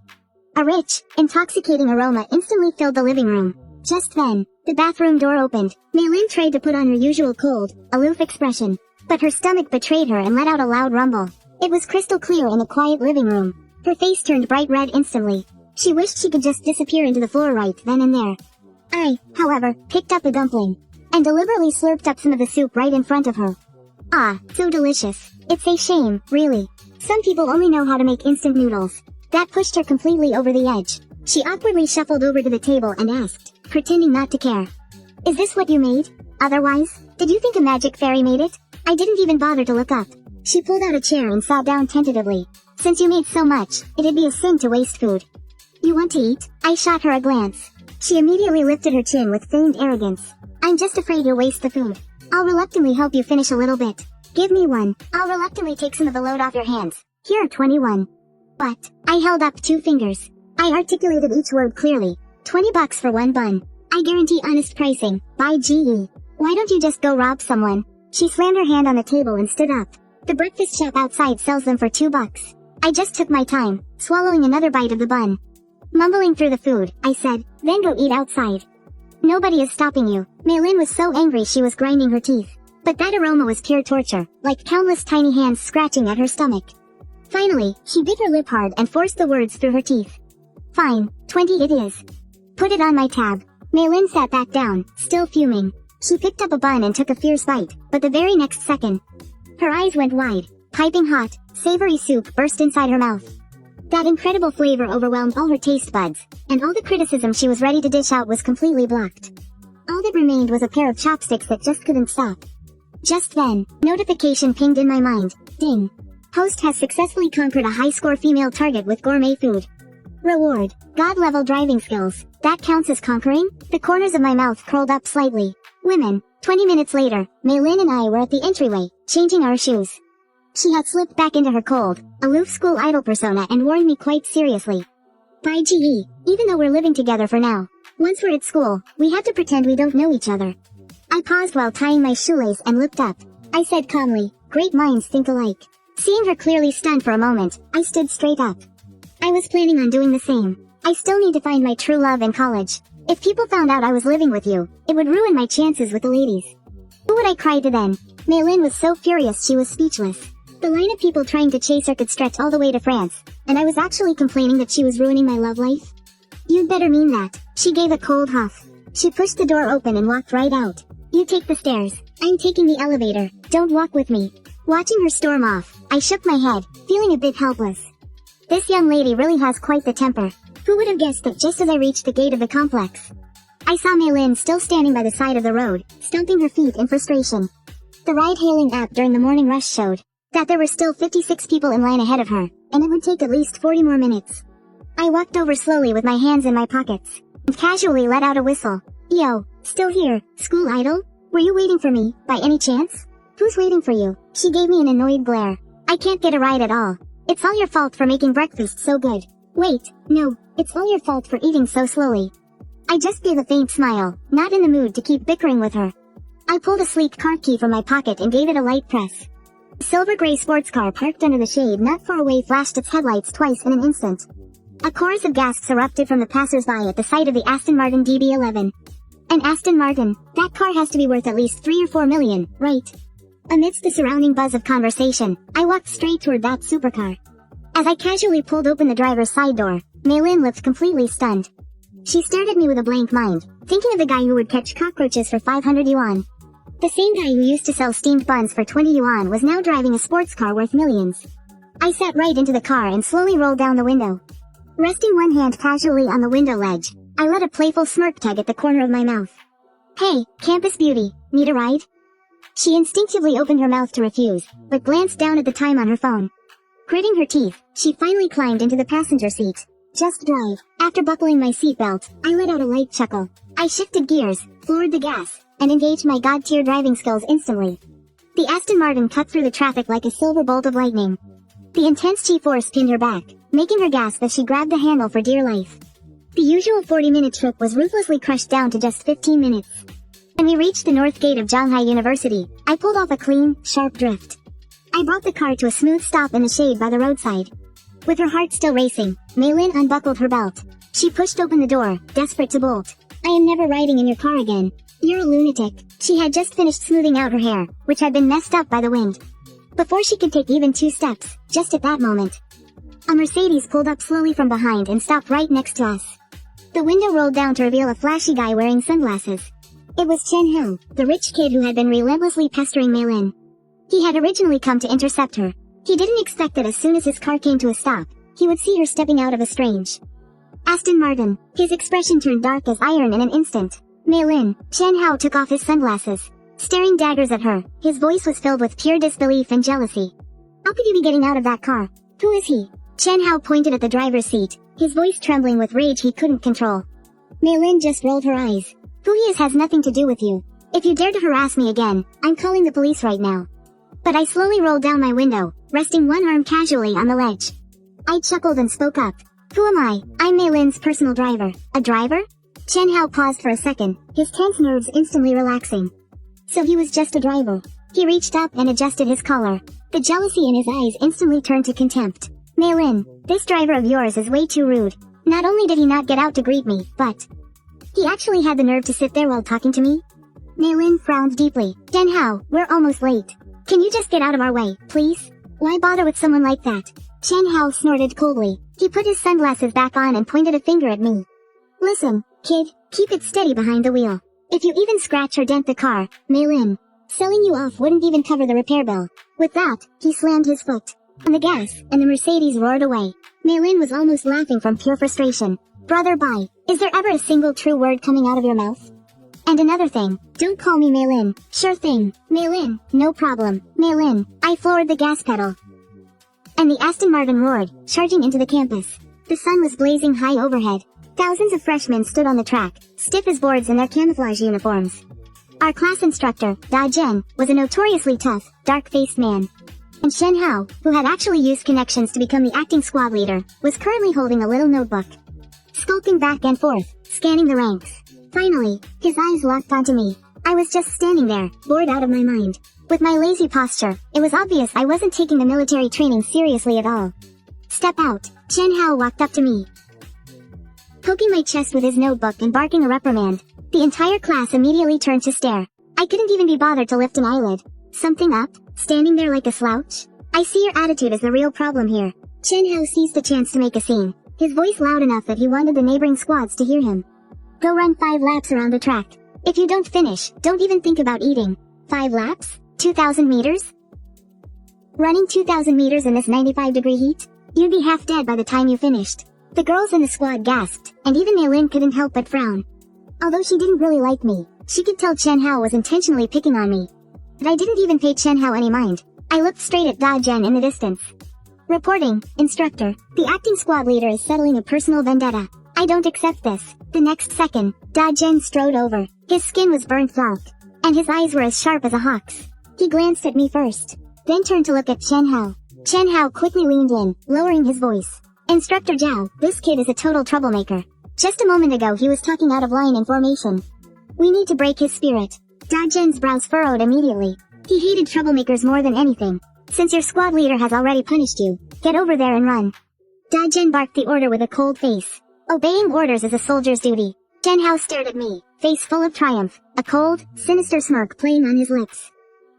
A rich, intoxicating aroma instantly filled the living room. Just then, the bathroom door opened. Maylin tried to put on her usual cold, aloof expression, but her stomach betrayed her and let out a loud rumble. It was crystal clear in the quiet living room. Her face turned bright red instantly. She wished she could just disappear into the floor right then and there. I, however, picked up a dumpling, and deliberately slurped up some of the soup right in front of her. Ah, so delicious. It's a shame, really. Some people only know how to make instant noodles. That pushed her completely over the edge. She awkwardly shuffled over to the table and asked, pretending not to care. Is this what you made? Otherwise, did you think a magic fairy made it? I didn't even bother to look up. She pulled out a chair and sat down tentatively. Since you made so much, it'd be a sin to waste food. You want to eat? I shot her a glance. She immediately lifted her chin with feigned arrogance. I'm just afraid you'll waste the food. I'll reluctantly help you finish a little bit. Give me one. I'll reluctantly take some of the load off your hands. Here are 21. But, I held up 2 fingers. I articulated each word clearly. $20 for 1 bun. I guarantee honest pricing. By GE. Why don't you just go rob someone? She slammed her hand on the table and stood up. The breakfast shop outside sells them for $2. I just took my time, swallowing another bite of the bun. Mumbling through the food, I said, then go eat outside. Nobody is stopping you. Maylin was so angry she was grinding her teeth. But that aroma was pure torture, like countless tiny hands scratching at her stomach. Finally, she bit her lip hard and forced the words through her teeth. Fine, 20 it is. Put it on my tab. Maylin sat back down, still fuming. She picked up a bun and took a fierce bite, but the very next second, her eyes went wide. Piping hot, savory soup burst inside her mouth. That incredible flavor overwhelmed all her taste buds, and all the criticism she was ready to dish out was completely blocked. All that remained was a pair of chopsticks that just couldn't stop. Just then, notification pinged in my mind. Ding. Host has successfully conquered a high-score female target with gourmet food. Reward. God-level driving skills. That counts as conquering? The corners of my mouth curled up slightly. Women. 20 minutes later, Maylin and I were at the entryway, changing our shoes. She had slipped back into her cold, aloof school idol persona and warned me quite seriously. By GE, even though we're living together for now, once we're at school, we have to pretend we don't know each other. I paused while tying my shoelace and looked up. I said calmly, great minds think alike. Seeing her clearly stunned for a moment, I stood straight up. I was planning on doing the same. I still need to find my true love in college. If people found out I was living with you, it would ruin my chances with the ladies. Who would I cry to then? Maylin was so furious she was speechless. The line of people trying to chase her could stretch all the way to France, and I was actually complaining that she was ruining my love life? You'd better mean that. She gave a cold huff. She pushed the door open and walked right out. You take the stairs. I'm taking the elevator. Don't walk with me. Watching her storm off, I shook my head, feeling a bit helpless. This young lady really has quite the temper. Who would have guessed that just as I reached the gate of the complex, I saw Maylin still standing by the side of the road, stomping her feet in frustration. The ride-hailing app during the morning rush showed that there were still 56 people in line ahead of her, and it would take at least 40 more minutes. I walked over slowly with my hands in my pockets, and casually let out a whistle. Yo, still here, school idol? Were you waiting for me, by any chance? Who's waiting for you? She gave me an annoyed glare. I can't get a ride at all. It's all your fault for making breakfast so good. Wait, no, it's all your fault for eating so slowly. I just gave a faint smile, not in the mood to keep bickering with her. I pulled a sleek car key from my pocket and gave it a light press. A silver gray sports car parked under the shade not far away flashed its headlights twice in an instant. A chorus of gasps erupted from the passers-by at the sight of the Aston Martin DB11. An Aston Martin, that car has to be worth at least 3 or 4 million, right? Amidst the surrounding buzz of conversation, I walked straight toward that supercar. As I casually pulled open the driver's side door, Maylin looked completely stunned. She stared at me with a blank mind, thinking of the guy who would catch cockroaches for 500 yuan. The same guy who used to sell steamed buns for 20 yuan was now driving a sports car worth millions. I sat right into the car and slowly rolled down the window. Resting one hand casually on the window ledge, I let a playful smirk tug at the corner of my mouth. Hey, campus beauty, need a ride? She instinctively opened her mouth to refuse, but glanced down at the time on her phone. Gritting her teeth, she finally climbed into the passenger seat. Just drive. After buckling my seatbelt, I let out a light chuckle. I shifted gears, floored the gas, and engaged my god-tier driving skills instantly. The Aston Martin cut through the traffic like a silver bolt of lightning. The intense G-force pinned her back, making her gasp as she grabbed the handle for dear life. The usual 40-minute trip was ruthlessly crushed down to just 15 minutes. When we reached the north gate of Shanghai University, I pulled off a clean, sharp drift. I brought the car to a smooth stop in the shade by the roadside. With her heart still racing, Maylin unbuckled her belt. She pushed open the door, desperate to bolt. I am never riding in your car again. You're a lunatic. She had just finished smoothing out her hair, which had been messed up by the wind. Before she could take even 2 steps, just at that moment, a Mercedes pulled up slowly from behind and stopped right next to us. The window rolled down to reveal a flashy guy wearing sunglasses. It was Chen Hao, the rich kid who had been relentlessly pestering Maylin. He had originally come to intercept her. He didn't expect that as soon as his car came to a stop, he would see her stepping out of a strange Aston Martin. His expression turned dark as iron in an instant. Mei Lin. Chen Hao took off his sunglasses, staring daggers at her. His voice was filled with pure disbelief and jealousy. How could you be getting out of that car? Who is he? Chen Hao pointed at the driver's seat, his voice trembling with rage he couldn't control. Mei Lin just rolled her eyes. Who he is has nothing to do with you. If you dare to harass me again, I'm calling the police right now. But I slowly rolled down my window, resting one arm casually on the ledge. I chuckled and spoke up. Who am I? I'm Mei Lin's personal driver. A driver? Chen Hao paused for a second, his tense nerves instantly relaxing. So he was just a driver. He reached up and adjusted his collar. The jealousy in his eyes instantly turned to contempt. Mei Lin, this driver of yours is way too rude. Not only did he not get out to greet me, but he actually had the nerve to sit there while talking to me? Mei Lin frowned deeply. Chen Hao, we're almost late. Can you just get out of our way, please? Why bother with someone like that? Chen Hao snorted coldly. He put his sunglasses back on and pointed a finger at me. Listen, kid, keep it steady behind the wheel. If you even scratch or dent the car, Mei Lin, selling you off wouldn't even cover the repair bill. With that, he slammed his foot on the gas, and the Mercedes roared away. Mei Lin was almost laughing from pure frustration. Brother, bye. Is there ever a single true word coming out of your mouth? And another thing, don't call me Mei Lin. Sure thing, Mei Lin, no problem. Mei Lin, I floored the gas pedal. And the Aston Martin roared, charging into the campus. The sun was blazing high overhead. Thousands of freshmen stood on the track, stiff as boards in their camouflage uniforms. Our class instructor, Da Zhen, was a notoriously tough, dark-faced man. And Chen Hao, who had actually used connections to become the acting squad leader, was currently holding a little notebook, skulking back and forth, scanning the ranks. Finally, his eyes locked onto me. I was just standing there, bored out of my mind. With my lazy posture, it was obvious I wasn't taking the military training seriously at all. Step out. Chen Hao walked up to me, poking my chest with his notebook and barking a reprimand. The entire class immediately turned to stare. I couldn't even be bothered to lift an eyelid. Something up? Standing there like a slouch? I see your attitude is the real problem here. Chen Hao seized the chance to make a scene, his voice loud enough that he wanted the neighboring squads to hear him. Go run 5 laps around the track. If you don't finish, don't even think about eating. 5 laps? 2,000 meters? Running 2,000 meters in this 95-degree heat? You'd be half dead by the time you finished. The girls in the squad gasped, and even Mei Lin couldn't help but frown. Although she didn't really like me, she could tell Chen Hao was intentionally picking on me. But I didn't even pay Chen Hao any mind. I looked straight at Da Zhen in the distance. Reporting, instructor. The acting squad leader is settling a personal vendetta. I don't accept this. The next second, Da Zhen strode over. His skin was burnt dark, and his eyes were as sharp as a hawk's. He glanced at me first, then turned to look at Chen Hao. Chen Hao quickly leaned in, lowering his voice. Instructor Zhao, this kid is a total troublemaker. Just a moment ago he was talking out of line in formation. We need to break his spirit. Da Zhen's brows furrowed immediately. He hated troublemakers more than anything. Since your squad leader has already punished you, get over there and run. Da Zhen barked the order with a cold face. Obeying orders is a soldier's duty. Chen Hao stared at me, face full of triumph, a cold, sinister smirk playing on his lips.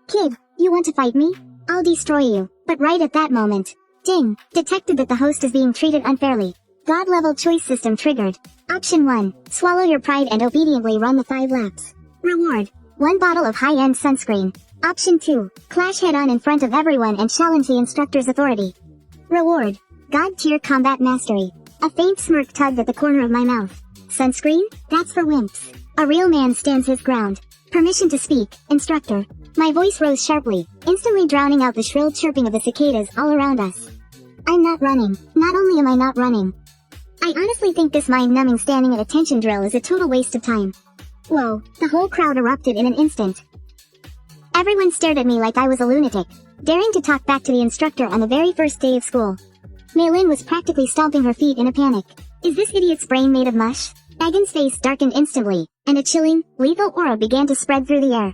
Kid, you want to fight me? I'll destroy you. But right at that moment, ding, detected that the host is being treated unfairly. God-level choice system triggered. Option 1, swallow your pride and obediently run the 5 laps. Reward, 1 bottle of high-end sunscreen. Option 2, clash head-on in front of everyone and challenge the instructor's authority. Reward, God-tier combat mastery. A faint smirk tugged at the corner of my mouth. Sunscreen? That's for wimps. A real man stands his ground. Permission to speak, instructor. My voice rose sharply, instantly drowning out the shrill chirping of the cicadas all around us. I'm not running. Not only am I not running, I honestly think this mind-numbing standing at attention drill is a total waste of time. Whoa, the whole crowd erupted in an instant. Everyone stared at me like I was a lunatic, daring to talk back to the instructor on the very first day of school. Mei Lin was practically stomping her feet in a panic. Is this idiot's brain made of mush? Dagon's face darkened instantly, and a chilling, lethal aura began to spread through the air.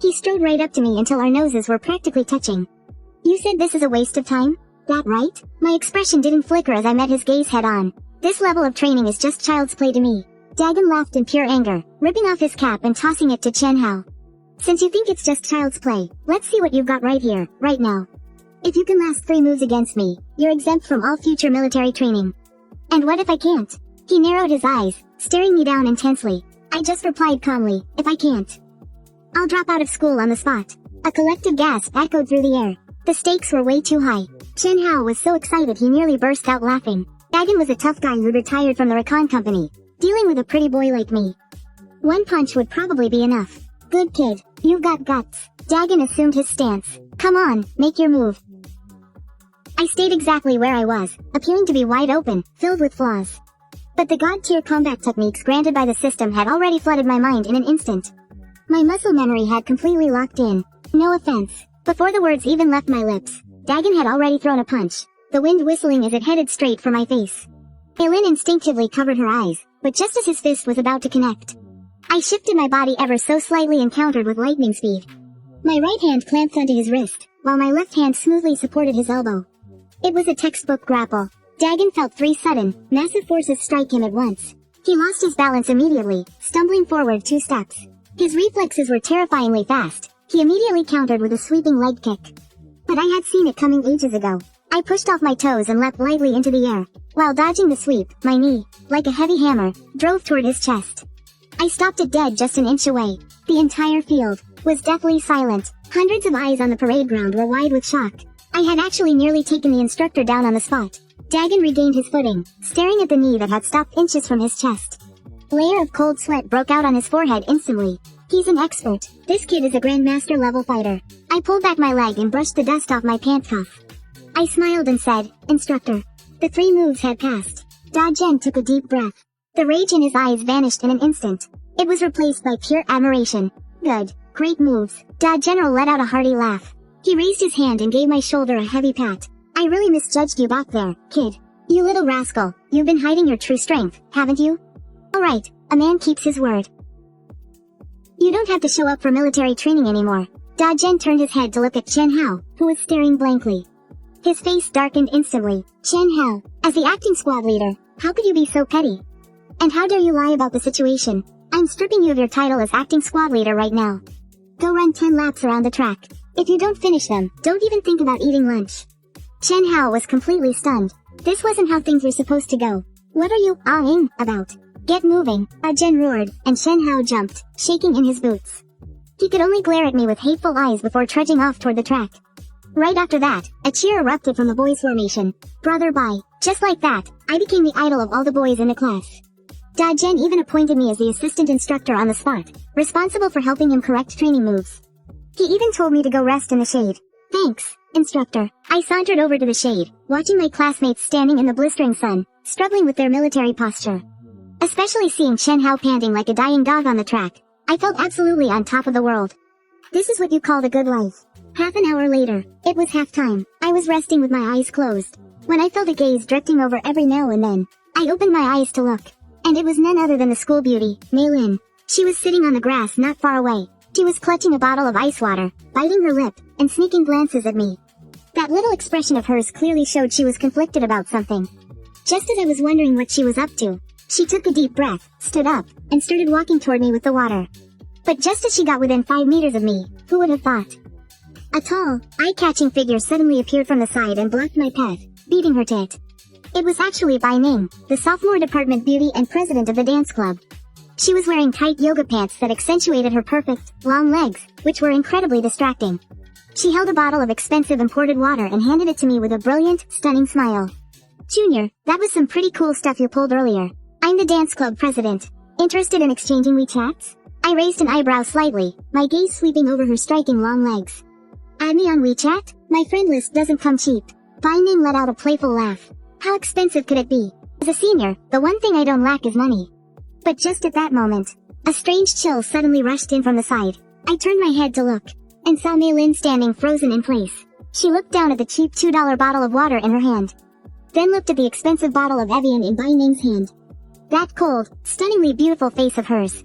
He strode right up to me until our noses were practically touching. You said this is a waste of time? That right? My expression didn't flicker as I met his gaze head-on. This level of training is just child's play to me. Dagon laughed in pure anger, ripping off his cap and tossing it to Chen Hao. Since you think it's just child's play, let's see what you've got right here, right now. If you can last 3 moves against me, you're exempt from all future military training. And what if I can't? He narrowed his eyes, staring me down intensely. I just replied calmly, if I can't, I'll drop out of school on the spot. A collective gasp echoed through the air. The stakes were way too high. Chen Hao was so excited he nearly burst out laughing. Dagon was a tough guy who retired from the recon company, dealing with a pretty boy like me. One punch would probably be enough. Good kid, you've got guts. Dagon assumed his stance. Come on, make your move. I stayed exactly where I was, appearing to be wide open, filled with flaws. But the god-tier combat techniques granted by the system had already flooded my mind in an instant. My muscle memory had completely locked in. No offense. Before the words even left my lips, Dagon had already thrown a punch, the wind whistling as it headed straight for my face. Aylin instinctively covered her eyes, but just as his fist was about to connect, I shifted my body ever so slightly and countered with lightning speed. My right hand clamped onto his wrist, while my left hand smoothly supported his elbow. It was a textbook grapple. Dagon felt 3 sudden, massive forces strike him at once. He lost his balance immediately, stumbling forward 2 steps. His reflexes were terrifyingly fast. He immediately countered with a sweeping leg kick. But I had seen it coming ages ago. I pushed off my toes and leapt lightly into the air. While dodging the sweep, my knee, like a heavy hammer, drove toward his chest. I stopped it dead just an inch away. The entire field was deathly silent. Hundreds of eyes on the parade ground were wide with shock. I had actually nearly taken the instructor down on the spot. Dagon regained his footing, staring at the knee that had stopped inches from his chest. A layer of cold sweat broke out on his forehead instantly. He's an expert. This kid is a grandmaster level fighter. I pulled back my leg and brushed the dust off my pant cuff. I smiled and said, Instructor. The 3 moves had passed. Da Zhen took a deep breath. The rage in his eyes vanished in an instant. It was replaced by pure admiration. Good. Great moves. Da General let out a hearty laugh. He raised his hand and gave my shoulder a heavy pat. I really misjudged you back there, kid. You little rascal. You've been hiding your true strength, haven't you? Alright, a man keeps his word. You don't have to show up for military training anymore. Da Zhen turned his head to look at Chen Hao, who was staring blankly. His face darkened instantly. Chen Hao, as the acting squad leader, how could you be so petty? And how dare you lie about the situation? I'm stripping you of your title as acting squad leader right now. Go run 10 laps around the track. If you don't finish them, don't even think about eating lunch. Chen Hao was completely stunned. This wasn't how things were supposed to go. What are you ah-ing about? Get moving, Da Zhen roared, and Chen Hao jumped, shaking in his boots. He could only glare at me with hateful eyes before trudging off toward the track. Right after that, a cheer erupted from the boys' formation. Brother bye. Just like that, I became the idol of all the boys in the class. Da Zhen even appointed me as the assistant instructor on the spot, responsible for helping him correct training moves. He even told me to go rest in the shade. Thanks, instructor. I sauntered over to the shade, watching my classmates standing in the blistering sun, struggling with their military posture. Especially seeing Chen Hao panting like a dying dog on the track, I felt absolutely on top of the world. This is what you call the good life. Half an hour later, it was halftime. I was resting with my eyes closed, when I felt a gaze drifting over every now and then. I opened my eyes to look, and it was none other than the school beauty, Mei Lin. She was sitting on the grass not far away. She was clutching a bottle of ice water, biting her lip, and sneaking glances at me. That little expression of hers clearly showed she was conflicted about something. Just as I was wondering what she was up to, she took a deep breath, stood up, and started walking toward me with the water. But just as she got within 5 meters of me, who would have thought? A tall, eye-catching figure suddenly appeared from the side and blocked my path, beating her to it. It was actually Bai Ning, the sophomore department beauty and president of the dance club. She was wearing tight yoga pants that accentuated her perfect, long legs, which were incredibly distracting. She held a bottle of expensive imported water and handed it to me with a brilliant, stunning smile. Junior, that was some pretty cool stuff you pulled earlier. I'm the dance club president. Interested in exchanging WeChats? I raised an eyebrow slightly, my gaze sweeping over her striking long legs. Add me on WeChat? My friend list doesn't come cheap. Bai Ning let out a playful laugh. How expensive could it be? As a senior, the one thing I don't lack is money. But just at that moment, a strange chill suddenly rushed in from the side. I turned my head to look, and saw Mei Lin standing frozen in place. She looked down at the cheap $2 bottle of water in her hand, then looked at the expensive bottle of Evian in Bai Ning's hand. That cold, stunningly beautiful face of hers